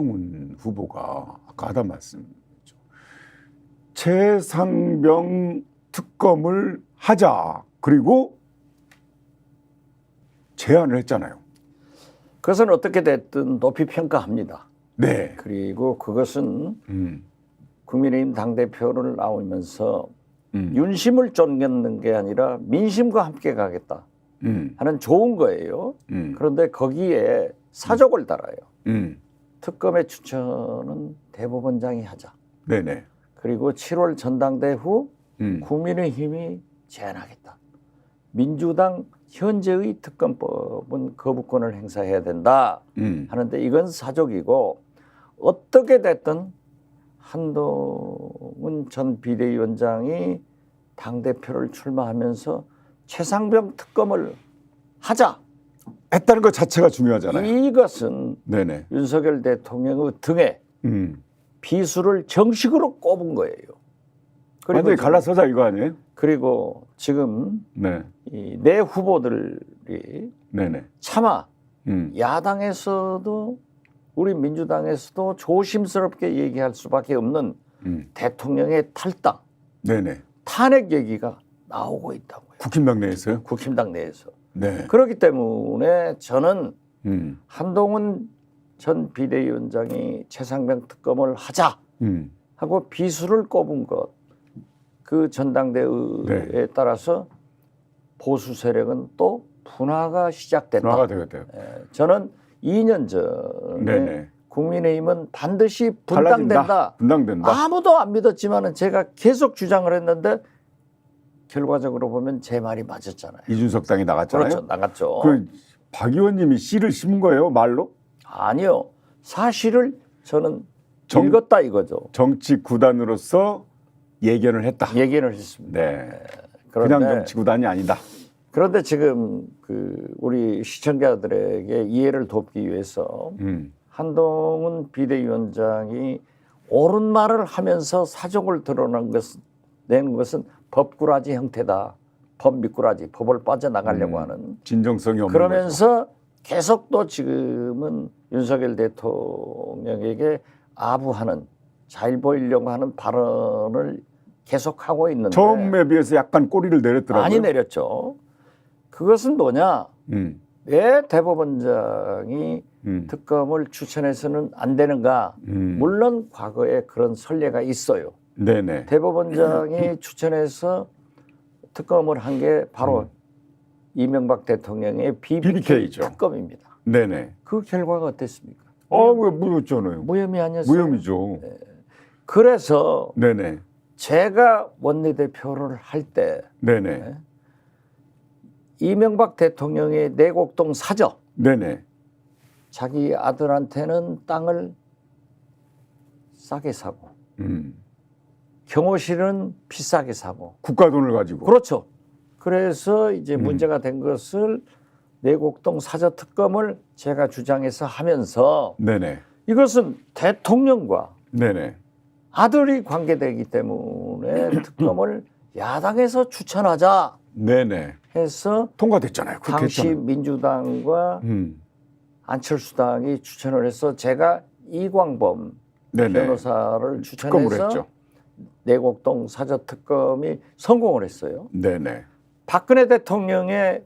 한동훈 후보가 아까 하다 말씀이죠. 최상병 특검을 하자. 그리고 제안을 했잖아요. 그것은 어떻게 됐든 높이 평가합니다. 네. 그리고 그것은 국민의힘 당대표를 나오면서 윤심을 쫓는 게 아니라 민심과 함께 가겠다 하는 좋은 거예요. 그런데 거기에 사족을 달아요. 특검의 추천은 대법원장이 하자. 네네. 그리고 7월 전당대 후 국민의힘이 제안하겠다. 민주당 현재의 특검법은 거부권을 행사해야 된다 하는데 이건 사족이고 어떻게 됐든 한동훈 전 비대위원장이 당대표를 출마하면서 최상병 특검을 하자. 했다는 것 자체가 중요하잖아요. 이것은 네네. 윤석열 대통령의 등에 비수를 정식으로 꼽은 거예요. 완전히 갈라서자 이거 아니에요? 그리고 지금 네. 이 내 후보들이 네네. 차마 야당에서도 우리 민주당에서도 조심스럽게 얘기할 수밖에 없는 대통령의 탈당, 네네. 탄핵 얘기가 나오고 있다고요. 국힘당 내에서요? 국힘당 내에서. 네. 그렇기 때문에 저는 한동훈 전 비대위원장이 최상병 특검을 하자 하고 비수를 꼽은 것, 그 전당대회에 네. 따라서 보수 세력은 또 분화가 시작된다. 분화가 되겠대요. 저는 2년 전에 네네. 국민의힘은 반드시 분당된다. 분당된다. 아무도 안 믿었지만은 제가 계속 주장을 했는데 결과적으로 보면 제 말이 맞았잖아요. 이준석 당이 나갔잖아요. 그렇죠. 나갔죠. 박 의원님이 씨를 심은 거예요, 말로? 아니요. 사실을 저는 읽었다 이거죠. 정치 구단으로서 예견을 했다. 예견을 했습니다. 네. 그런데, 그냥 정치 구단이 아니다. 그런데 지금 우리 시청자들에게 이해를 돕기 위해서 한동훈 비대위원장이 옳은 말을 하면서 사족을 내는 것은 법꾸라지 형태다. 법 미꾸라지, 법을 빠져나가려고 하는. 진정성이 없는 그러면서 계속 또 지금은 윤석열 대통령에게 아부하는, 잘 보이려고 하는 발언을 계속하고 있는데. 처음에 비해서 약간 꼬리를 내렸더라고요. 많이 내렸죠. 그것은 뭐냐. 왜 대법원장이 특검을 추천해서는 안 되는가. 물론 과거에 그런 선례가 있어요. 네네. 대법원장이 추천해서 특검을 한 게 바로 이명박 대통령의 BBK죠. 특검입니다. 네네. 그 결과가 어땠습니까? 왜 무효잖아요. 무혐의 아니었어요? 무혐의죠. 네. 그래서 네네. 제가 원내대표를 할 때 네네. 이명박 대통령의 내곡동 사저. 네네. 자기 아들한테는 땅을 싸게 사고 경호실은 비싸게 사고. 국가 돈을 가지고. 그렇죠. 그래서 이제 문제가 된 것을 내곡동 사저 특검을 제가 주장해서 하면서 네네. 이것은 대통령과 네네. 아들이 관계되기 때문에 특검을 야당에서 추천하자 네네. 해서 통과됐잖아요. 그렇게 당시 했잖아요. 민주당과 안철수당이 추천을 해서 제가 이광범 네네. 변호사를 특검을 추천해서 했죠. 내곡동 사저 특검이 성공을 했어요. 네네. 박근혜 대통령의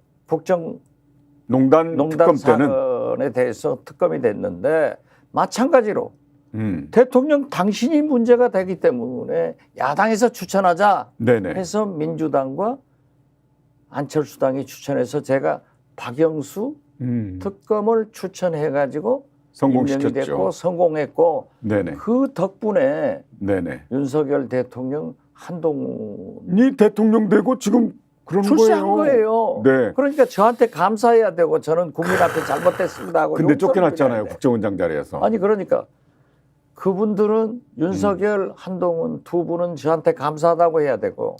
농단 특검 때는 사건에 대해서 특검이 됐는데 마찬가지로 대통령 당신이 문제가 되기 때문에 야당에서 추천하자 네네. 해서 민주당과 안철수당이 추천해서 제가 박영수 특검을 추천해가지고 임명이 됐고 성공했고 네네. 그 덕분에 네네. 윤석열 대통령 한동훈이 대통령 되고 지금 그런 출세한 거예요. 네. 그러니까 저한테 감사해야 되고 저는 국민 앞에 잘못됐습니다 하고. 근데 쫓겨났잖아요. 국정원장 자리에서. 아니 그러니까 그분들은 윤석열, 한동훈 두 분은 저한테 감사하다고 해야 되고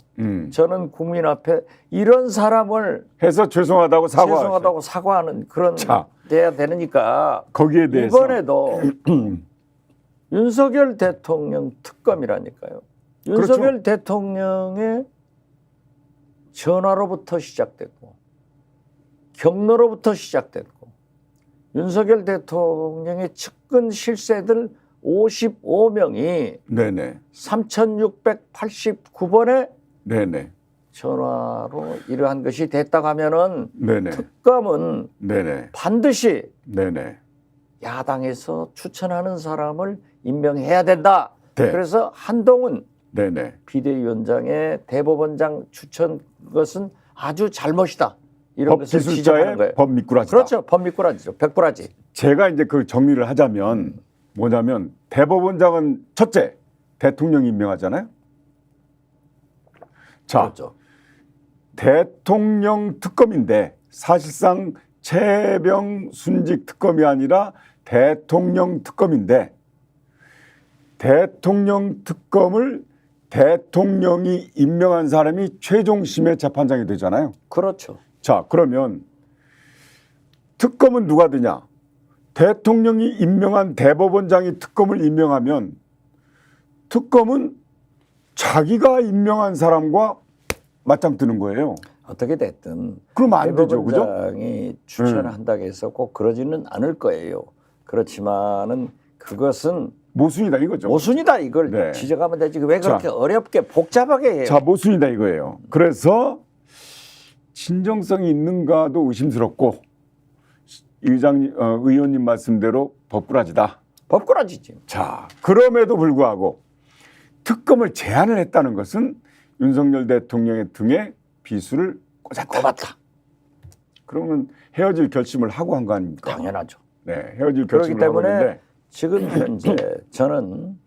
저는 국민 앞에 이런 사람을 해서 죄송하다고 사과하는 그런 돼야 되니까 거기에 대해서 이번에도 윤석열 대통령 특검이라니까요. 윤석열 대통령의 전화로부터 시작됐고 경로로부터 시작됐고 윤석열 대통령의 측 측근 실세들 55명이 네네. 3,689번의 네네. 전화로 이러한 것이 됐다고 하면은 네네. 특검은 네네. 반드시 네네. 야당에서 추천하는 사람을 임명해야 된다. 네. 그래서 한동훈 네네. 비대위원장의 대법원장 추천 것은 아주 잘못이다. 이런 법 것을 지적하는 거예요. 기술자의 법 미꾸라지다. 그렇죠. 법 미꾸라지죠. 백꾸라지. 제가 이제 그 정리를 하자면 뭐냐면 대법원장은 첫째 대통령이 임명하잖아요. 자, 그렇죠. 대통령 특검인데 사실상 최병 순직 특검이 아니라 대통령 특검인데 대통령 특검을 대통령이 임명한 사람이 최종 심의 재판장이 되잖아요. 그렇죠. 자, 그러면 특검은 누가 되냐? 대통령이 임명한 대법원장이 특검을 임명하면 특검은 자기가 임명한 사람과 맞짱 뜨는 거예요. 어떻게 됐든 그러면 안 되죠, 그죠? 대법원장이 추천한다고 해서 꼭 그러지는 않을 거예요. 그렇지만은 그것은 모순이다 이거죠. 모순이다 이걸 네. 지적하면 되지. 왜 그렇게 어렵게 복잡하게 해요? 자, 모순이다 이거예요. 그래서 진정성이 있는가도 의심스럽고 의원님 말씀대로 법꾸라지다. 법꾸라지지. 자, 그럼에도 불구하고 특검을 제안을 했다는 것은 윤석열 대통령의 등에 비수를 꽂았다. 그러면 헤어질 결심을 하고 한 거 아닙니까? 당연하죠. 네, 헤어질 그렇기 결심을 하고 때문에 있는데 지금 현재 저는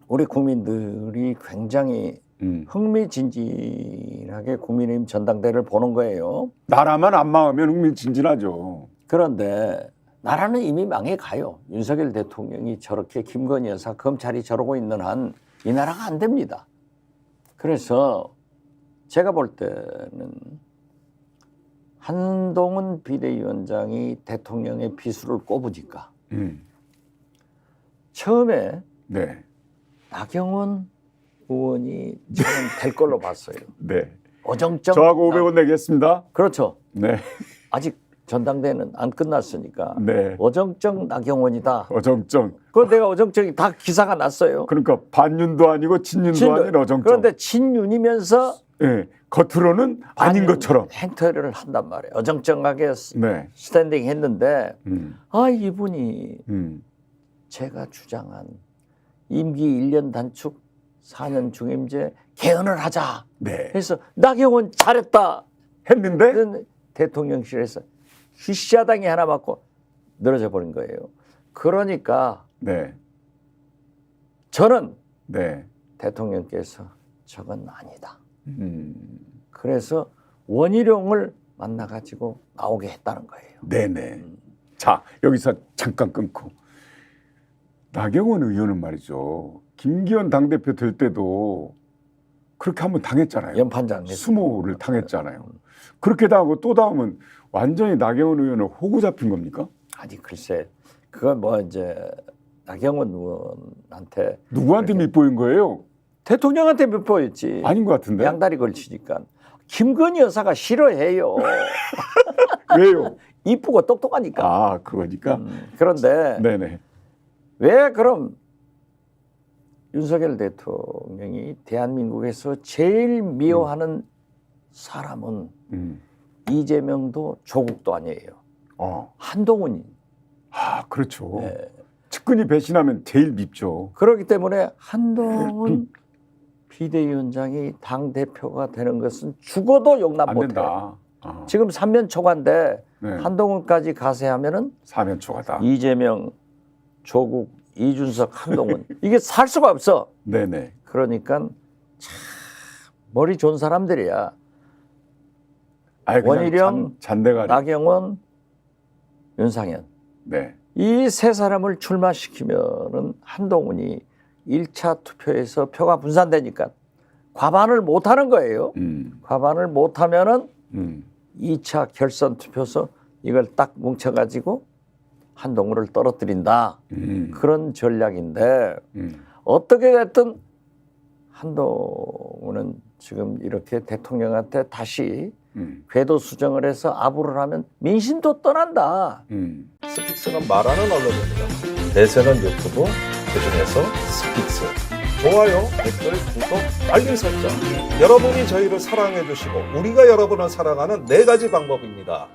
우리 국민들이 굉장히 흥미진진하게 국민의힘 전당대회를 보는 거예요. 나라만 안 망하면 흥미진진하죠. 그런데 나라는 이미 망해 가요. 윤석열 대통령이 저렇게 김건희 여사 검찰이 저러고 있는 한 이 나라가 안 됩니다. 그래서 제가 볼 때는 한동훈 비대위원장이 대통령의 비수를 꼽으니까 처음에 네, 나경원 의원이 저는 될 걸로 봤어요. 네. 어정쩡. 저하고 500원 내겠습니다. 그렇죠. 네, 아직 전당대회는 안 끝났으니까 네. 어정쩡 나경원이다. 어정쩡. 그건 내가 어정쩡이 다 기사가 났어요. 그러니까 반윤도 아니고 친윤도 아닌 어정쩡. 그런데 친윤이면서 네, 겉으로는 아닌 것처럼. 행태를 한단 말이에요. 어정쩡하게 네. 스탠딩 했는데 이분이 제가 주장한 임기 1년 단축 4년 중임제 개헌을 하자. 네. 그래서 나경원 잘했다. 했는데 대통령실에서 휘샤당이 하나 맞고 늘어져 버린 거예요. 그러니까 네. 저는 네. 대통령께서 저건 아니다. 그래서 원희룡을 만나가지고 나오게 했다는 거예요. 네네. 자, 여기서 잠깐 끊고 나경원 의원은 말이죠. 김기현 당대표 될 때도 그렇게 한번 당했잖아요. 연판장 수모를 당했잖아요. 그렇게 당하고 또 당하면 완전히 나경원 의원은 호구 잡힌 겁니까? 아니 글쎄 그건 뭐 이제 나경원 의원한테 누구한테 밑보인 거예요? 대통령한테 밉보였지. 아닌 것 같은데. 양다리 걸치니까. 김건희 여사가 싫어해요. 왜요? 이쁘고 똑똑하니까. 아, 그거니까. 그런데 네네. 왜 그럼 윤석열 대통령이 대한민국에서 제일 미워하는 사람은 이재명도 조국도 아니에요. 한동훈이. 아, 그렇죠. 네. 측근이 배신하면 제일 밉죠. 그렇기 때문에 한동훈 비대위원장이 당대표가 되는 것은 죽어도 용납 안 못해요. 된다. 지금 3면 초과인데 네. 한동훈까지 가세하면은 사면 초과다. 이재명, 조국, 이준석, 한동훈 이게 살 수가 없어. 네네. 그러니까 참 머리 좋은 사람들이야. 아이, 그냥 원희룡, 잔대가리. 나경원, 윤상현 네. 이 세 사람을 출마시키면은 한동훈이 1차 투표에서 표가 분산되니까 과반을 못 하는 거예요. 과반을 못 하면은 2차 결선 투표서 이걸 딱 뭉쳐 가지고 한동훈을 떨어뜨린다. 그런 전략인데 어떻게 됐든 한동훈은 지금 이렇게 대통령한테 다시 궤도 수정을 해서 아부를 하면 민심도 떠난다. 스픽스는 말하는 언론입니다. 대세는 유튜브, 그중에서 스픽스. 좋아요, 댓글, 구독, 알림 설정. 여러분이 저희를 사랑해 주시고 우리가 여러분을 사랑하는 4가지 방법입니다.